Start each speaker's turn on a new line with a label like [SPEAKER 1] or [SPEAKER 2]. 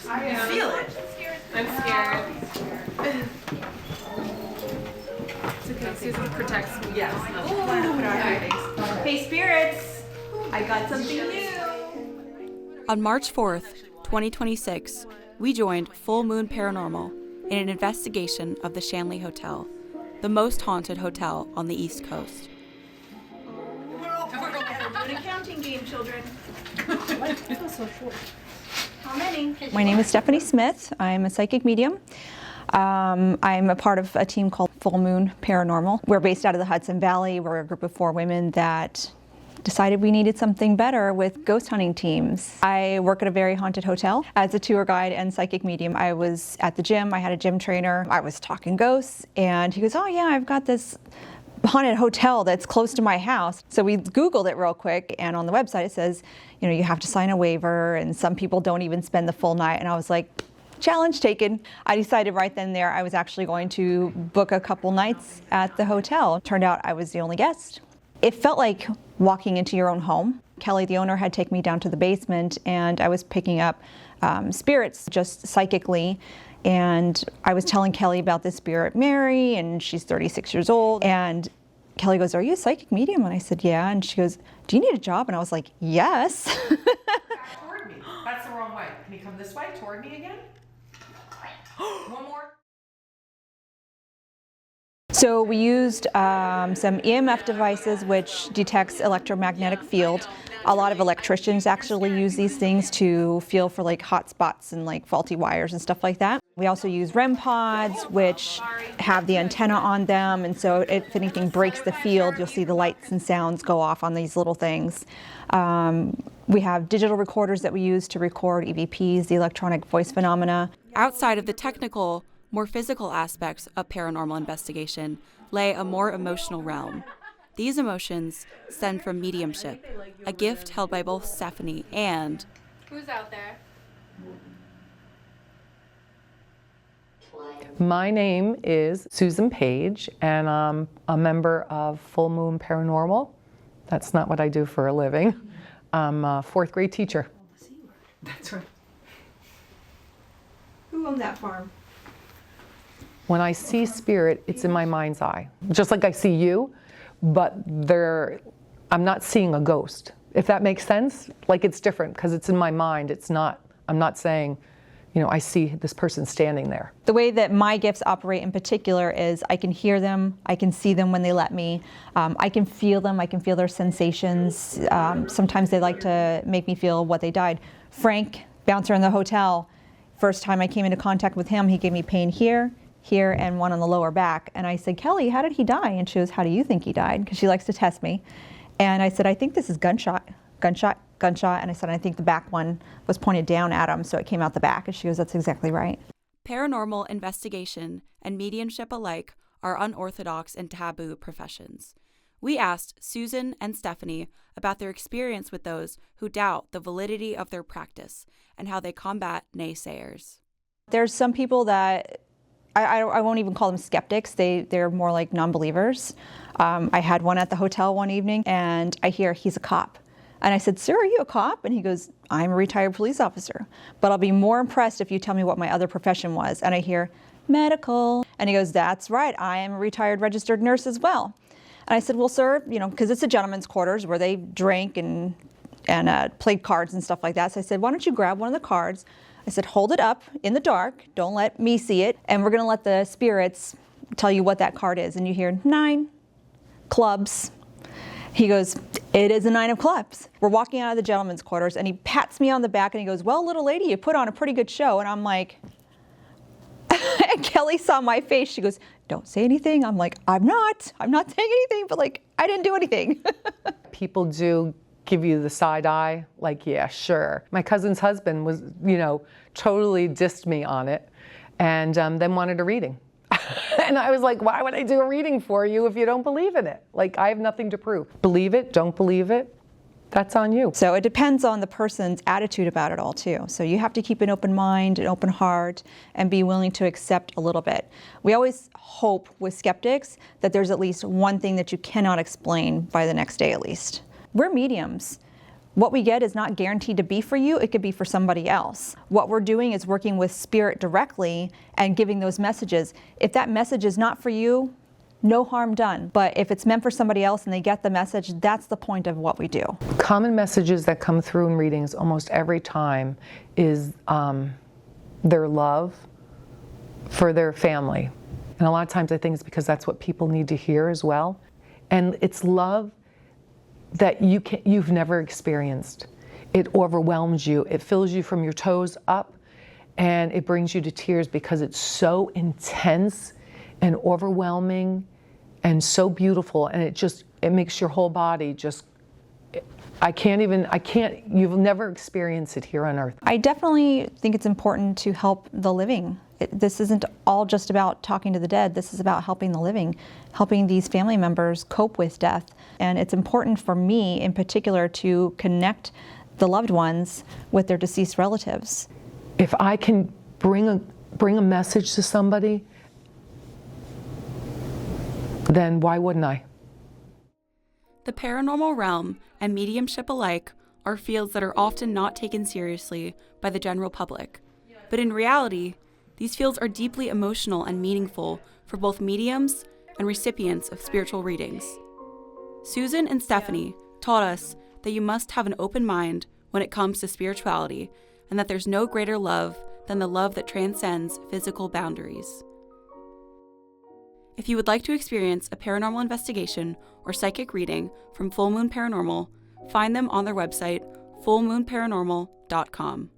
[SPEAKER 1] I feel it.
[SPEAKER 2] I'm scared. It's okay. Susan protects me.
[SPEAKER 1] Yes. Hey, spirits. I got something new.
[SPEAKER 3] On March 4th, 2026, we joined Full Moon Paranormal in an investigation of the Shanley Hotel, the most haunted hotel on the East Coast.
[SPEAKER 1] We're doing a counting game, children. How many?
[SPEAKER 4] My name is Stephanie Smith. I'm a psychic medium. I'm a part of a team called Full Moon Paranormal. We're based out of the Hudson Valley. We're a group of 4 women that decided we needed something better with ghost hunting teams. I work at a very haunted hotel as a tour guide and psychic medium. I was at the gym. I had a gym trainer. I was talking ghosts, and he goes, "Oh yeah, I've got this haunted hotel that's close to my house." So we Googled it real quick, and on the website it says, you have to sign a waiver, and some people don't even spend the full night. And I was like, challenge taken. I decided right then and there I was actually going to book a couple nights at the hotel. Turned out I was the only guest. It felt like walking into your own home. Kelly, the owner, had taken me down to the basement, and I was picking up spirits just psychically. And I was telling Kelly about this spirit, Mary, and she's 36 years old. And Kelly goes, "Are you a psychic medium?" And I said, "Yeah." And she goes, "Do you need a job?" And I was like, "Yes."
[SPEAKER 1] Back toward me. That's the wrong way. Can you come this way toward me again? One more.
[SPEAKER 4] So we used some EMF devices, which detects electromagnetic field. A lot of electricians actually use these things to feel for like hot spots and like faulty wires and stuff like that. We also use REM pods, which have the antenna on them, and so if anything breaks the field, you'll see the lights and sounds go off on these little things. We have digital recorders that we use to record EVPs, the electronic voice phenomena.
[SPEAKER 3] Outside of the technical, more physical aspects of paranormal investigation lay a more emotional realm. These emotions stem from mediumship, a gift held by both Stephanie and...
[SPEAKER 2] Who's out there?
[SPEAKER 5] My name is Susan Page, and I'm a member of Full Moon Paranormal. That's not what I do for a living. I'm a 4th grade teacher.
[SPEAKER 1] That's right.
[SPEAKER 4] Who owned that farm?
[SPEAKER 5] When I see spirit, it's in my mind's eye. Just like I see you, but I'm not seeing a ghost. If that makes sense, like it's different because it's in my mind. I'm not saying, I see this person standing there.
[SPEAKER 4] The way that my gifts operate in particular is I can hear them, I can see them when they let me, I can feel them, I can feel their sensations. Sometimes they like to make me feel what they died. Frank, bouncer in the hotel, first time I came into contact with him, he gave me pain here, and one on the lower back. And I said, "Kelly, how did he die?" And she goes, "How do you think he died?" Because she likes to test me. And I said, "I think this is gunshot. And I said, "I think the back one was pointed down at him, so it came out the back." And she goes, "That's exactly right."
[SPEAKER 3] Paranormal investigation and mediumship alike are unorthodox and taboo professions. We asked Susan and Stephanie about their experience with those who doubt the validity of their practice and how they combat naysayers.
[SPEAKER 4] There's some people that I won't even call them skeptics. They're more like non-believers. I had one at the hotel one evening, and I hear he's a cop. And I said, "Sir, are you a cop?" And he goes, "I'm a retired police officer, but I'll be more impressed if you tell me what my other profession was." And I hear, "Medical." And he goes, "That's right, I am a retired registered nurse as well." And I said, "Well, sir, because it's a gentleman's quarters where they drink and played cards and stuff like that." So I said, "Why don't you grab one of the cards?" I said, "Hold it up in the dark, don't let me see it, and we're going to let the spirits tell you what that card is." And you hear 9 clubs. He goes, "It is a 9 of clubs." We're walking out of the gentleman's quarters, and he pats me on the back and he goes, "Well, little lady, you put on a pretty good show." And I'm like, and Kelly saw my face. She goes, "Don't say anything." I'm like, I'm not saying anything, but like, I didn't do anything.
[SPEAKER 5] People do give you the side eye, like, yeah, sure. My cousin's husband was, totally dissed me on it, and then wanted a reading. And I was like, why would I do a reading for you if you don't believe in it? Like, I have nothing to prove. Believe it, don't believe it, that's on you.
[SPEAKER 4] So it depends on the person's attitude about it all too. So you have to keep an open mind, an open heart, and be willing to accept a little bit. We always hope with skeptics that there's at least one thing that you cannot explain by the next day at least. We're mediums. What we get is not guaranteed to be for you, it could be for somebody else. What we're doing is working with spirit directly and giving those messages. If that message is not for you, no harm done. But if it's meant for somebody else and they get the message, that's the point of what we do.
[SPEAKER 5] Common messages that come through in readings almost every time is their love for their family. And a lot of times I think it's because that's what people need to hear as well. And it's love that you've never experienced. It overwhelms you. It fills you from your toes up, and it brings you to tears because it's so intense and overwhelming and so beautiful, and it makes your whole body just, you've never experienced it here on earth.
[SPEAKER 4] I definitely think it's important to help the living. This isn't all just about talking to the dead. This is about helping the living, helping these family members cope with death. And it's important for me in particular to connect the loved ones with their deceased relatives.
[SPEAKER 5] If I can bring a message to somebody, then why wouldn't I?
[SPEAKER 3] The paranormal realm and mediumship alike are fields that are often not taken seriously by the general public. But in reality, these fields are deeply emotional and meaningful for both mediums and recipients of spiritual readings. Susan and Stephanie taught us that you must have an open mind when it comes to spirituality, and that there's no greater love than the love that transcends physical boundaries. If you would like to experience a paranormal investigation or psychic reading from Full Moon Paranormal, find them on their website, fullmoonparanormal.com.